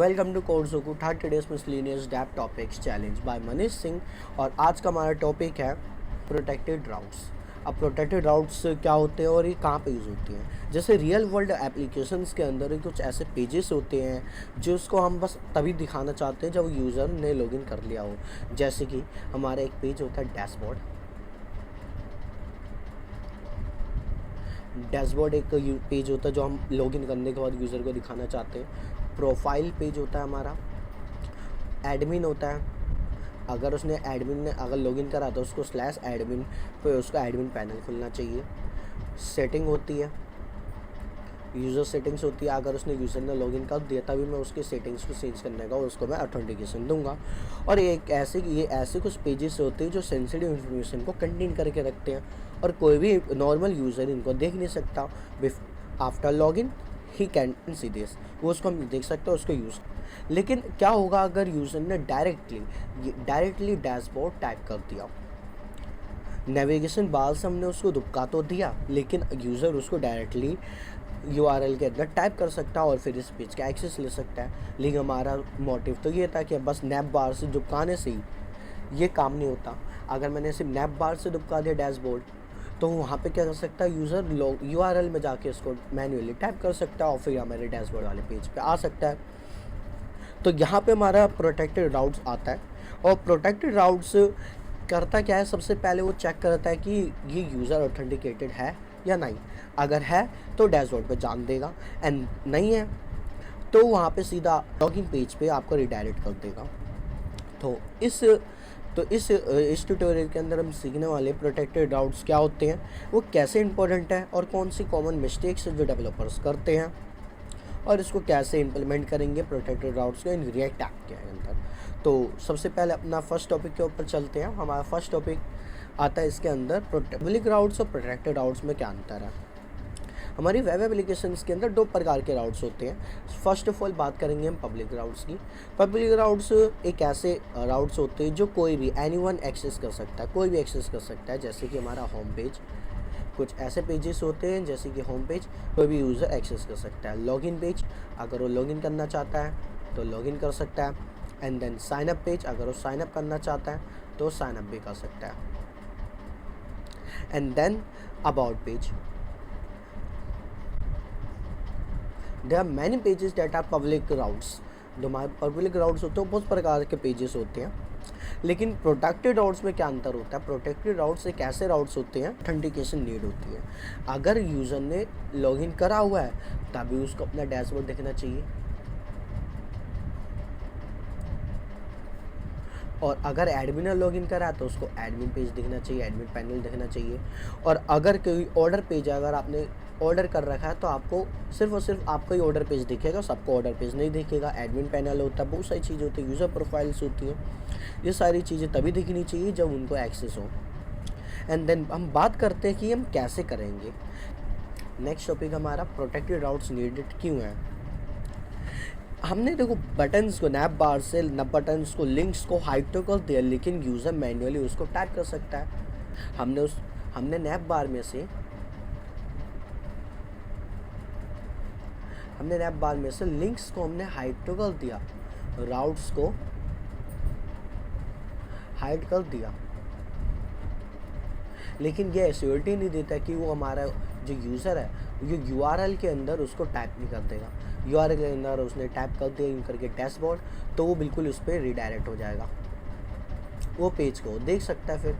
Welcome to कोर्सोकू 30 days miscellaneous dap topics challenge by Manish Singh. और आज का हमारा टॉपिक है प्रोटेक्टेड राउट्स। अब प्रोटेक्टेड राउट्स क्या होते हैं और ये कहाँ पे यूज़ होती हैं। जैसे रियल वर्ल्ड एप्लीकेशंस के अंदर कुछ ऐसे पेजेस होते हैं जो उसको हम बस तभी दिखाना चाहते हैं जब यूज़र ने लॉगिन कर लिया हो। जैसे कि हमारा एक पेज होता है डैशबोर्ड एक पेज होता है जो हम लॉगिन करने के बाद यूज़र को दिखाना चाहते हैं। प्रोफाइल पेज होता है हमारा। एडमिन होता है, अगर उसने एडमिन ने अगर लॉगिन करा तो उसको /एडमिन पे उसका एडमिन पैनल खुलना चाहिए। सेटिंग होती है, यूज़र सेटिंग्स होती है, अगर उसने यूज़र ने लॉगिन कर दिया तभी मैं उसकी सेटिंग्स को चेंज करने का और उसको मैं ऑथेंटिकेशन दूंगा। और ये ऐसे कुछ पेजेस होते हैं जो सेंसिटिव इन्फॉर्मेशन को कंटेन करके रखते हैं और कोई भी नॉर्मल यूज़र इनको देख नहीं सकता। After login he can see this, वो उसको हम देख सकते हैं उसको यूज़। लेकिन क्या होगा अगर यूज़र ने डायरेक्टली डैशबोर्ड टाइप कर दिया। नेविगेशन बार से हमने उसको दुबका तो दिया लेकिन यूज़र उसको डायरेक्टली URL के अंदर टाइप कर सकता है और फिर इस पेज का एक्सेस ले सकता है। लेकिन हमारा मोटिव तो ये था कि बस नैप बार से दुबकाने से ही ये काम नहीं होता। अगर मैंने सिर्फ नैप बार से दुबका दिया डैशबोर्ड तो वहाँ पे क्या कर सकता है यूज़र URL में जाके इसको मैन्युअली टाइप कर सकता है और फिर हमारे डैशबोर्ड वाले पेज पे आ सकता है। तो यहाँ पे हमारा प्रोटेक्टेड राउट्स आता है। और प्रोटेक्टेड राउट्स करता क्या है, सबसे पहले वो चेक करता है कि ये यूज़र ऑथेंटिकेटेड है या नहीं। अगर है तो डैशबोर्ड पे जान देगा, एंड नहीं है तो वहाँ पे सीधा लॉगिन पेज पे आपको रिडायरेक्ट कर देगा। तो इस ट्यूटोरियल के अंदर हम सीखने वाले प्रोटेक्टेड राउट्स क्या होते हैं, वो कैसे इंपॉर्टेंट है और कौन सी कॉमन मिस्टेक्स जो डेवलपर्स करते हैं और इसको कैसे इंप्लीमेंट करेंगे प्रोटेक्टेड राउट्स को इन रिएक्ट ऐप के अंदर। तो सबसे पहले अपना फर्स्ट टॉपिक के ऊपर चलते हैं। हमारा फर्स्ट टॉपिक आता है इसके अंदर पब्लिक राउट्स और प्रोटेक्टेड राउट्स में क्या अंतर है। हमारी वेब एप्लीकेशंस के अंदर दो प्रकार के राउट्स होते हैं। फर्स्ट ऑफ ऑल बात करेंगे हम पब्लिक राउट्स की। पब्लिक राउट्स एक ऐसे राउट्स होते हैं जो कोई भी एनीवन एक्सेस कर सकता है, कोई भी एक्सेस कर सकता है। जैसे कि हमारा होम पेज, कुछ ऐसे पेजेस होते हैं जैसे कि होम पेज कोई भी यूज़र एक्सेस कर सकता है। लॉगिन पेज, अगर वो लॉगिन करना चाहता है तो लॉगिन कर सकता है। And then sign up page, अगर वो साइन अप करना चाहता है तो साइन अप भी कर सकता है। And then about page, there are many pages that are public routes. जो हमारे पब्लिक राउट्स होते हैं बहुत प्रकार के पेजेस होते हैं। लेकिन प्रोटेक्टेड राउट्स में क्या अंतर होता है, प्रोटेक्टेड राउट्स एक ऐसे राउट्स होते हैं ऑथेंटिकेशन नीड होती है। अगर यूज़र ने लॉगिन करा हुआ है तभी उसको अपना डैशबोर्ड देखना चाहिए, और अगर एडमिन ने लॉगिन करा है तो उसको एडमिन पेज दिखना चाहिए, एडमिन पैनल दिखना चाहिए। और अगर कोई ऑर्डर पेज है, अगर आपने ऑर्डर कर रखा है तो आपको सिर्फ और सिर्फ आपका ही ऑर्डर पेज दिखेगा, सबको ऑर्डर पेज नहीं दिखेगा। एडमिन पैनल होता है, बहुत सारी चीज़ें होती है, यूज़र प्रोफाइल्स होती हैं। ये सारी चीज़ें तभी दिखनी चाहिए जब उनको एक्सेस हो। एंड देन हम बात करते हैं कि हम कैसे करेंगे। नेक्स्ट टॉपिक हमारा प्रोटेक्टेड राउट्स नीडेड क्यों है। हमने देखो बटन्स को नैप बार से बटन्स को लिंक्स को हाइड तो कर दिया लेकिन यूज़र मैन्युअली उसको टाइप कर सकता है। हमने नैप बार में से लिंक्स को हमने हाइड तो कर दिया, राउट्स को हाइड कर दिया, लेकिन ये एश्योरिटी नहीं देता कि वो हमारा जो यूज़र है ये URL के अंदर उसको टाइप नहीं कर देगा। URL के अंदर उसने टाइप कर दिया यूँ करके डैशबोर्ड तो वो बिल्कुल उस पर रिडायरेक्ट हो जाएगा, वो पेज को देख सकता है फिर।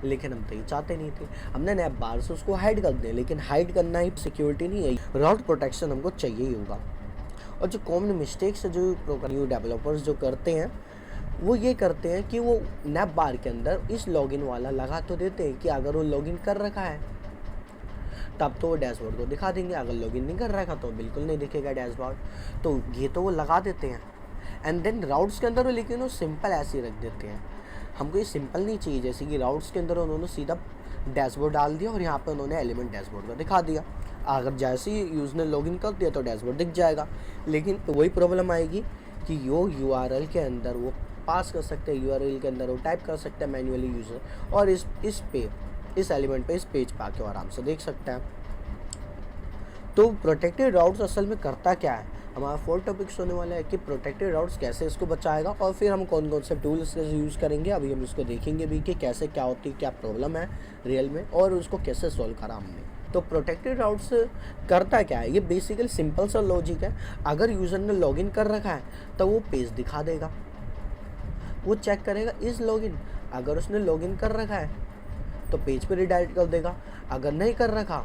लेकिन हम तो ये चाहते नहीं थे, हमने नैप बार से उसको हाइड कर दिया। लेकिन हाइड करना ही सिक्योरिटी नहीं है, राउट प्रोटेक्शन हमको चाहिए ही होगा। और जो कॉमन मिस्टेक्स है जो न्यू डेवलपर्स जो करते हैं वो ये करते हैं कि वो नैप बार के अंदर इस लॉगिन वाला लगा तो देते हैं कि अगर वो लॉगिन कर रखा है तब तो वो डैशबोर्ड को दिखा देंगे, अगर लॉगिन नहीं कर रखा तो बिल्कुल नहीं दिखेगा डैशबोर्ड। तो ये तो वो लगा देते हैं। एंड देन राउट्स के अंदर वो लेकिन वो सिंपल ऐसे ही रख देते हैं। हमको ये सिंपल नहीं चाहिए। जैसे कि राउट्स के अंदर उन्होंने सीधा डैशबोर्ड डाल दिया और यहाँ पे उन्होंने एलिमेंट डैशबोर्ड को दिखा दिया। अगर जैसे ही यूज़र ने लॉगिन कर दिया तो डैशबोर्ड दिख जाएगा। लेकिन वही प्रॉब्लम आएगी कि वो URL के अंदर वो पास कर सकते हैं, URL के अंदर वो टाइप कर सकते हैं मैन्युअली यूज़र, और इस एलिमेंट पे इस पेज पे आके आराम से देख सकता है। तो प्रोटेक्टेड राउट्स असल में करता क्या है, हमारा फोर्थ टॉपिक्स होने वाला है कि प्रोटेक्टेड राउट्स कैसे इसको बचाएगा, और फिर हम कौन कौन से टूल्स यूज़ करेंगे। अभी हम इसको देखेंगे भी कि कैसे क्या होती है, क्या प्रॉब्लम है रियल में, और उसको कैसे सॉल्व करा हमने। तो प्रोटेक्टेड राउट्स करता क्या है, ये बेसिकली सिंपल सा लॉजिक है। अगर यूज़र ने लॉगिन कर रखा है तो वो पेज दिखा देगा, वो चेक करेगा इस लॉगिन। अगर उसने लॉगिन कर रखा है तो पेज पे रिडायरेक्ट कर देगा, अगर नहीं कर रखा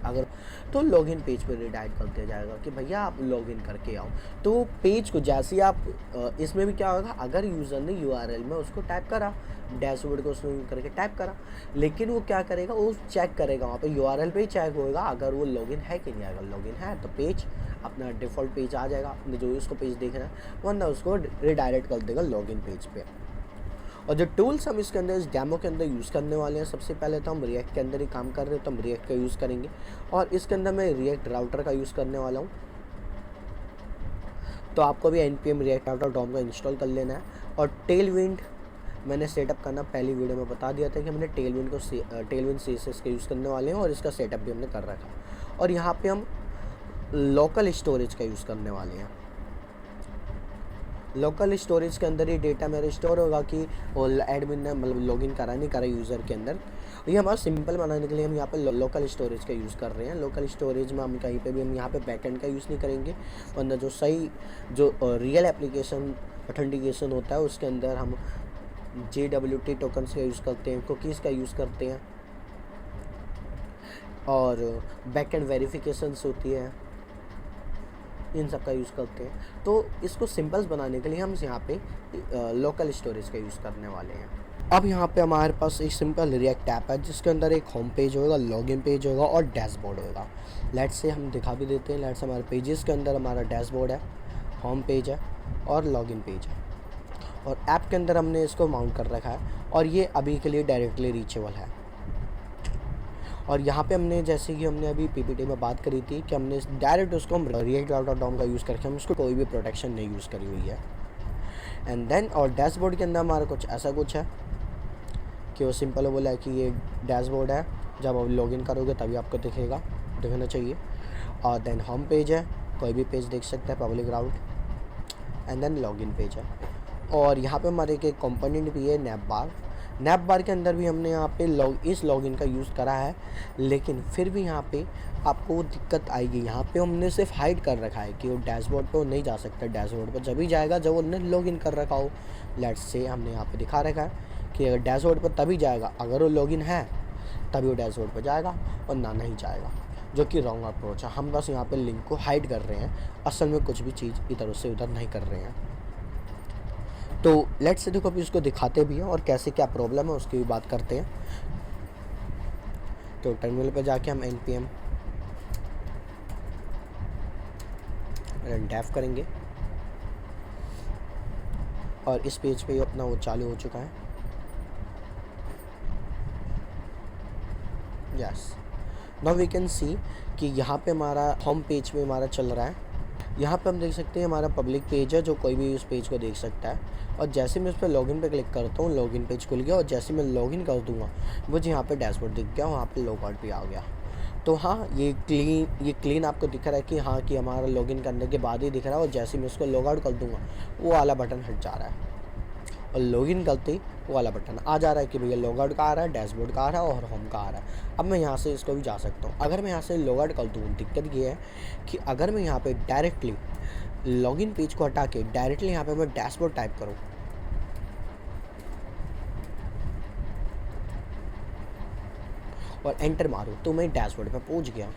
अगर तो लॉगिन पेज पे रिडायरेक्ट कर दिया जाएगा कि भैया आप लॉगिन करके आओ। तो पेज को जैसे ही आप इसमें भी क्या होगा, अगर यूज़र ने यूआरएल में उसको टाइप करा, डैशबोर्ड को उसने करके टाइप करा, लेकिन वो क्या करेगा, वो चेक करेगा वहाँ पे यूआरएल पे ही चेक होगा अगर वो लॉगिन है कि नहीं। अगर लॉगिन है तो पेज अपना डिफ़ॉल्ट पेज आ जाएगा, अपने जो उसको पेज देखना है, वरना उसको रिडायरेक्ट कर देगा लॉगिन पेज पे। और जो टूल्स हम इसके अंदर इस डेमो के अंदर यूज़ करने वाले हैं, सबसे पहले तो हम रिएक्ट के अंदर ही काम कर रहे हैं तो हम रिएक्ट का यूज़ करेंगे, और इसके अंदर मैं रिएक्ट राउटर का यूज़ करने वाला हूँ। तो आपको भी npm react router DOM का इंस्टॉल कर लेना है। और टेलविंड मैंने सेटअप करना पहली वीडियो में बता दिया था कि हमने टेलविंड CSS का यूज़ करने वाले हैं, और इसका सेटअप भी हमने कर रखा। और यहाँ पे हम लोकल स्टोरेज का यूज़ करने वाले हैं। लोकल स्टोरेज के अंदर ही डेटा मेरा स्टोर होगा कि एडमिन ने मतलब लॉगिन करा नहीं करा यूज़र के अंदर। ये हमारा सिंपल बनाने के लिए हम यहाँ पे लोकल स्टोरेज का यूज़ कर रहे हैं। लोकल स्टोरेज में हम कहीं पे भी हम यहाँ पे बैकएंड का यूज़ नहीं करेंगे, वरना जो सही जो रियल एप्लीकेशन ऑथेंटिकेशन होता है उसके अंदर हम JWT टोकन्स का यूज़ करते हैं, कुकीज़ का यूज़ करते हैं, और बैकएंड वेरिफिकेशंस होती है, इन सब का यूज़ करते हैं। तो इसको सिंपल्स बनाने के लिए हम यहाँ पे लोकल स्टोरेज का यूज़ करने वाले हैं। अब यहाँ पे हमारे पास एक सिंपल रिएक्ट ऐप है जिसके अंदर एक होम पेज होगा, लॉगिन पेज होगा और डैशबोर्ड होगा। लेट्स से हम दिखा भी देते हैं। लेट्स हमारे पेजेस के अंदर हमारा डैशबोर्ड है, होम पेज है और लॉगिन पेज है, और ऐप के अंदर हमने इसको माउंट कर रखा है, और ये अभी के लिए डायरेक्टली रीचेबल है। और यहाँ पे हमने जैसे कि हमने अभी पीपीटी में बात करी थी कि हमने डायरेक्ट उसको हम रिएक्ट राउटर DOM का यूज़ करके हम उसको कोई भी प्रोटेक्शन नहीं यूज़ करी हुई है। एंड देन और डैशबोर्ड के अंदर हमारा कुछ ऐसा कुछ है कि वो सिंपल बोला है कि ये डैशबोर्ड है, जब आप लॉगिन करोगे तभी आपको दिखना चाहिए। और देन होम पेज है, कोई भी पेज देख सकता है, public route. And then login page है, और यहाँ पे हमारे एक कंपोनेंट भी है नैप बार के अंदर भी हमने यहाँ पे इस लॉगिन का यूज़ करा है, लेकिन फिर भी यहाँ पे आपको दिक्कत आएगी। यहाँ पे हमने सिर्फ हाइड कर रखा है कि वो डैशबोर्ड पे नहीं जा सकता। डैशबोर्ड पर जब ही जाएगा जब उन्होंने लॉगिन कर रखा हो। लेट्स से हमने यहाँ पे दिखा रखा है कि अगर डैशबोर्ड पर तभी जाएगा, अगर वो लॉगिन है तभी वो डैशबोर्ड पर जाएगा, और ना नहीं जाएगा, जो कि रॉन्ग अप्रोच है। हम बस यहाँ पर लिंक को हाइड कर रहे हैं, असल में कुछ भी चीज़ इधर से उधर नहीं कर रहे हैं। तो लेट्स से देखो अभी इसको दिखाते भी हैं और कैसे क्या प्रॉब्लम है उसकी भी बात करते हैं। तो टर्मिनल पर जाके हम npm रन डेफ करेंगे, और इस पेज पे अपना वो चालू हो चुका है। Yes, now we can see कि यहाँ पे हमारा होम पेज पे हमारा चल रहा है। यहाँ पे हम देख सकते हैं हमारा पब्लिक पेज है, जो कोई भी उस पेज को देख सकता है। और जैसे मैं उस पर लॉगिन पे क्लिक करता हूँ, लॉगिन पेज खुल गया, और जैसे मैं लॉगिन कर दूँगा मुझे यहाँ पे डैशबोर्ड दिख गया, वहाँ पे लॉग आउट भी आ गया। तो हाँ, ये क्लीन आपको दिख रहा है कि हाँ कि हमारा लॉगिन करने के बाद ही दिख रहा है, और जैसे मैं उसको लॉग आउट कर दूँगा वो वाला बटन हट जा रहा है, और लॉगिन करते ही वो वाला बटन आ जा रहा है कि भैया लॉग आउट का आ रहा है, डैशबोर्ड का आ रहा है और होम का आ रहा है। अब मैं यहाँ से इसको भी जा सकता हूँ। अगर मैं यहाँ से लॉग आउट कर दूँ, दिक्कत ये है कि अगर मैं यहाँ पे डायरेक्टली लॉगिन पेज को हटा के डायरेक्टली यहाँ पे मैं डैशबोर्ड टाइप करूँ, और एंटर मारूँ, तो मैं डैशबोर्ड पे पहुँच गया।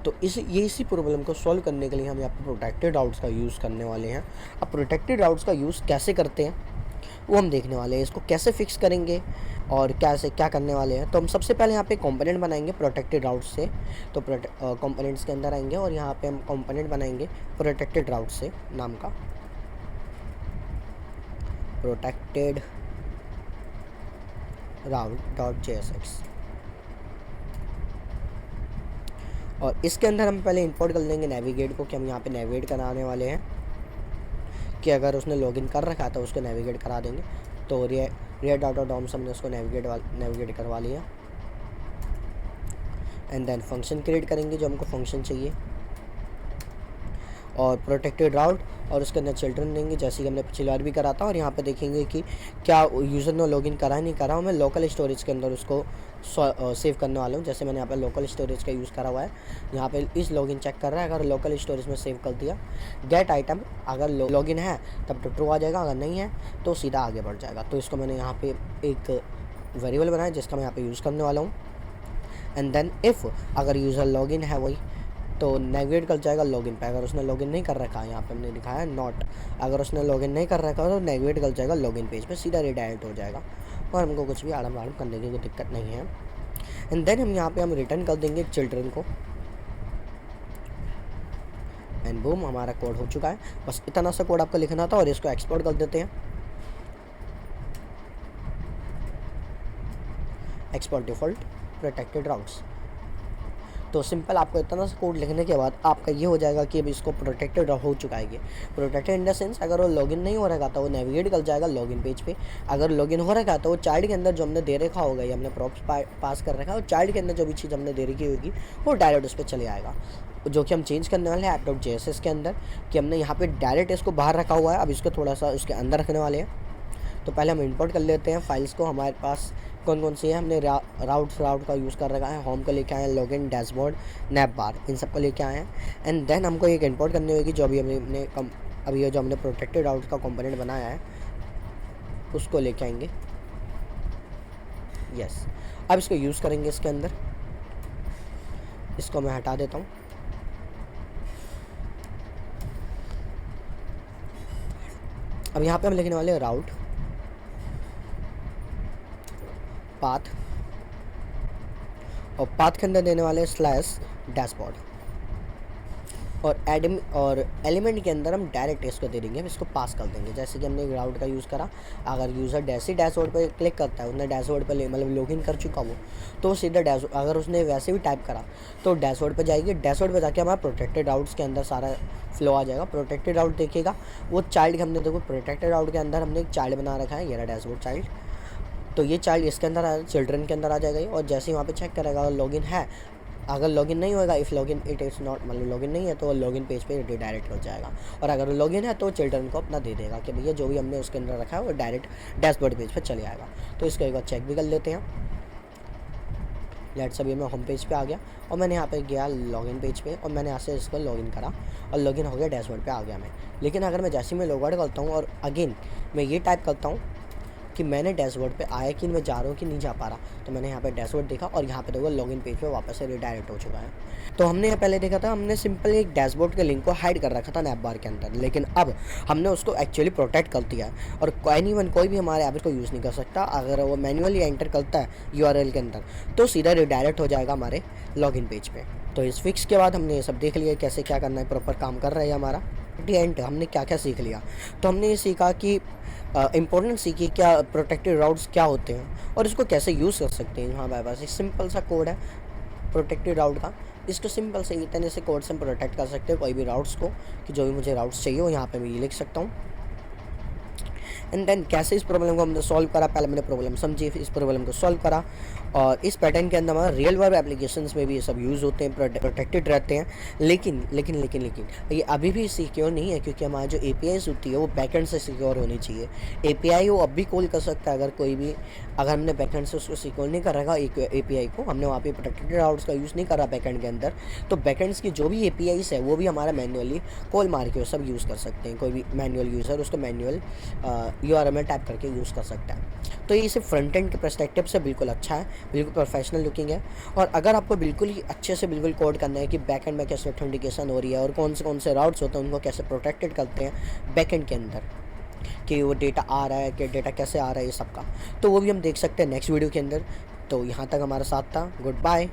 तो इसी प्रॉब्लम को सॉल्व करने के लिए हम यहाँ पे प्रोटेक्टेड राउट्स का यूज़ करने वाले हैं। अब प्रोटेक्टेड राउट्स का यूज़ कैसे करते हैं वो हम देखने वाले हैं। इसको कैसे फिक्स करेंगे और क्या करने वाले हैं। तो हम सबसे पहले यहाँ पे कंपोनेंट बनाएंगे प्रोटेक्टेड राउट से। तो कंपोनेंट्स के अंदर आएंगे और यहाँ पे हम कंपोनेंट बनाएंगे प्रोटेक्टेड राउट से नाम का, प्रोटेक्टेड route.jsx। और इसके अंदर हम पहले इंपोर्ट कर लेंगे नेविगेट को, कि हम यहाँ पे नेविगेट कराने वाले हैं कि अगर उसने लॉगिन कर रखा है तो उसको नेविगेट करा देंगे। तो react.dom से हमने उसको नेविगेट करवा लिया। एंड देन फंक्शन क्रिएट करेंगे जो हमको फंक्शन चाहिए, और प्रोटेक्टेड राउट और उसके अंदर चिल्ड्रन देंगे, जैसे कि हमने पिछली बार भी करा था। और यहाँ पे देखेंगे कि क्या यूज़र ने लॉगिन करा है नहीं करा। मैं लोकल स्टोरेज के अंदर उसको सेव करने वाला हूँ। जैसे मैंने यहाँ पे लोकल स्टोरेज का यूज़ करा हुआ है, यहाँ पे इस लॉगिन चेक कर रहा है। अगर लोकल स्टोरेज में सेव कर दिया गेट आइटम, अगर लॉगिन है तब तो ट्रू आ जाएगा, अगर नहीं है तो सीधा आगे बढ़ जाएगा। तो इसको मैंने यहाँ पे एक वेरिएबल बनाया जिसका मैं यहाँ पे यूज़ करने वाला हूँ। एंड देन इफ़ अगर यूज़र लॉगिन है वही तो नेविगेट कर जाएगा लॉगिन पे। अगर उसने लॉगिन नहीं कर रखा है, यहाँ पे हमने दिखाया नॉट, अगर उसने लॉगिन नहीं कर रखा तो नेविगेट कर जाएगा लॉगिन पेज पे, सीधा रिडायरेक्ट हो जाएगा और हमको कुछ भी आड़म आड़म करने की कोई दिक्कत नहीं है। एंड देन हम यहाँ पे हम रिटर्न कर देंगे चिल्ड्रन को। एंड बूम, हमारा कोड हो चुका है। बस इतना सा कोड आपको लिखना था और इसको एक्सपोर्ट कर देते हैं। Export default protected routes. तो सिंपल आपको इतना सा कोड लिखने के बाद आपका ये हो जाएगा कि अब इसको प्रोटेक्टेड हो चुका है। ये प्रोटेक्टेड इन द सेंस अगर वो लॉगिन नहीं हो रहा था वो नेविगेट कर जाएगा लॉगिन पेज पे। अगर लॉगिन हो रखा तो वो चाइल्ड के अंदर जो हमने दे रखा होगा, ये हमने प्रॉप्स पास कर रखा है, और चाइल्ड के अंदर जो भी चीज़ हमने दे रखी होगी वो डायरेक्ट उस पर चले आएगा। जो कि हम चेंज करने वाले हैं app.js के अंदर, कि हमने यहाँ पे डायरेक्ट इसको बाहर रखा हुआ है, अब इसको थोड़ा सा उसके अंदर रखने वाले हैं। तो पहले हम इंपोर्ट कर लेते हैं फाइल्स को। हमारे पास कौन कौन सी है, हमने राउट का यूज़ कर रखा है, होम को लेके आए हैं, लॉगिन, डैशबोर्ड, नैप बार, इन सब को लेके आए हैं। एंड देन हमको एक इंपोर्ट करनी होगी जो अभी अभी ये जो हमने प्रोटेक्टेड राउट का कंपोनेंट बनाया है उसको लेके आएंगे। यस, अब इसको यूज़ करेंगे इसके अंदर। इसको मैं हटा देता हूँ। अब यहाँ पे हम लिखने वाले हैं राउट पाथ, और पाथ के अंदर देने वाले स्लैश डैशबोर्ड, और एलिमेंट के अंदर हम डायरेक्ट इसको दे देंगे, हम इसको पास कर देंगे। जैसे कि हमने राउट का यूज़ करा, अगर यूज़र डैशबोर्ड पे क्लिक करता है, उसने डैशबोर्ड पे मतलब लॉगिन कर चुका वो, तो सीधा अगर उसने वैसे भी टाइप करा तो डैशबोर्ड पे जाएगी। डैशबोर्ड पे जाके हमारा प्रोटेक्टेड राउट्स के अंदर सारा फ्लो आ जाएगा। प्रोटेक्टेड राउट देखेगा वो चाइल्ड के, हमने देखो प्रोटेक्टेड राउट के अंदर हमने एक चाइल्ड बना रखा है, ये रहा डैशबोर्ड चाइल्ड। तो ये चाइल्ड इसके अंदर चिल्ड्रन के अंदर आ जाएगा। और जैसे ही वहाँ पे चेक करेगा अगर लॉगिन है, अगर लॉगिन नहीं होगा, if login it is not, मतलब लॉगिन नहीं है तो लॉगिन पेज पे रिडायरेक्ट हो जाएगा। और अगर लॉगिन है तो चिल्ड्रन को अपना दे देगा कि भैया जो भी हमने उसके अंदर रखा है वो डायरेक्ट डैशबोर्ड पेज पे चले आएगा। तो इसको एक बार चेक भी कर लेते हैं। लेट्स अभी मैं होम पेज पे आ गया और मैंने यहाँ पे गया लॉगिन पेज पे और मैंने यहाँ से इसको लॉगिन करा और लॉगिन हो गया, डैशबोर्ड पे आ गया मैं। लेकिन अगर मैं जैसे ही मैं लॉग आउट करता हूँ और अगेन मैं ये टाइप करता हूँ कि मैंने डैशबोर्ड पे आया कि मैं जा रहा हूँ कि नहीं जा पा रहा, तो मैंने यहाँ पे डैशबोर्ड देखा और यहाँ पे देखो लॉगिन पेज पे वापस से रिडायरेक्ट हो चुका है। तो हमने यहाँ पहले देखा था, हमने सिंपल एक डैशबोर्ड के लिंक को हाइड कर रखा था नैप बार के अंदर, लेकिन अब हमने उसको एक्चुअली प्रोटेक्ट कर दिया है और कोई भी हमारे ऐप को यूज़ नहीं कर सकता। अगर वो मैन्युअली एंटर करता है URL के अंदर तो सीधा रिडायरेक्ट हो जाएगा हमारे लॉगिन पेज पे। तो इस फिक्स के बाद हमने ये सब देख लिया कैसे क्या करना है, प्रॉपर काम कर रहा है हमारा। एंड हमने क्या क्या सीख लिया, तो हमने ये सीखा कि इम्पोर्टेंट सीखी क्या प्रोटेक्टेड राउट्स क्या होते हैं और इसको कैसे यूज़ कर सकते हैं। हमारे पास एक सिंपल सा कोड है प्रोटेक्टेड राउट का, इसको सिंपल से इतने से कोड से हम प्रोटेक्ट कर सकते हैं कोई भी राउट्स को, कि जो भी मुझे राउट्स चाहिए वो यहाँ पे मैं ये लिख सकता हूँ। एंड देन कैसे इस प्रॉब्लम को हमने सॉल्व करा, पहले मैंने प्रॉब्लम समझी, इस प्रॉब्लम को सॉल्व करा। और इस पैटर्न के अंदर हमारा रियल वर्ल्ड एप्लीकेशंस में भी ये सब यूज़ होते हैं, प्रोटेक्टेड रहते हैं। लेकिन ये अभी भी सिक्योर नहीं है, क्योंकि हमारी जो APIs होती है वो बैकएंड से सिक्योर होनी चाहिए। API वो अब भी कॉल कर सकता है अगर कोई भी, अगर हमने बैकएंड से उसको सिक्योर नहीं कर रखा API को, हमने वहाँ पे प्रोटेक्टेड राउट्स का यूज़ नहीं करा बैकएंड के अंदर, तो बैकएंड्स की जो भी APIs है वो भी हमारा मैन्युअली कॉल मार के सब यूज़ कर सकते हैं। कोई भी मैनुअल यूज़र उसको मैनुअल URL टाइप करके यूज़ कर सकता है। तो ये सिर्फ फ्रंट एंड के पर्सपेक्टिव से बिल्कुल अच्छा है, बिल्कुल प्रोफेशनल लुकिंग है। और अगर आपको बिल्कुल ही अच्छे से बिल्कुल कोड करना है कि बैक एंड में कैसे ऑथेंटिकेशन हो रही है और कौन से राउट्स होते हैं उनको कैसे प्रोटेक्टेड करते हैं बैक एंड के अंदर, कि वो डेटा आ रहा है कि डेटा कैसे आ रहा है, ये सब का, तो वो भी हम देख सकते हैं नेक्स्ट वीडियो के अंदर। तो यहाँ तक हमारा साथ था, good bye,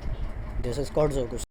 this is code जोकुस।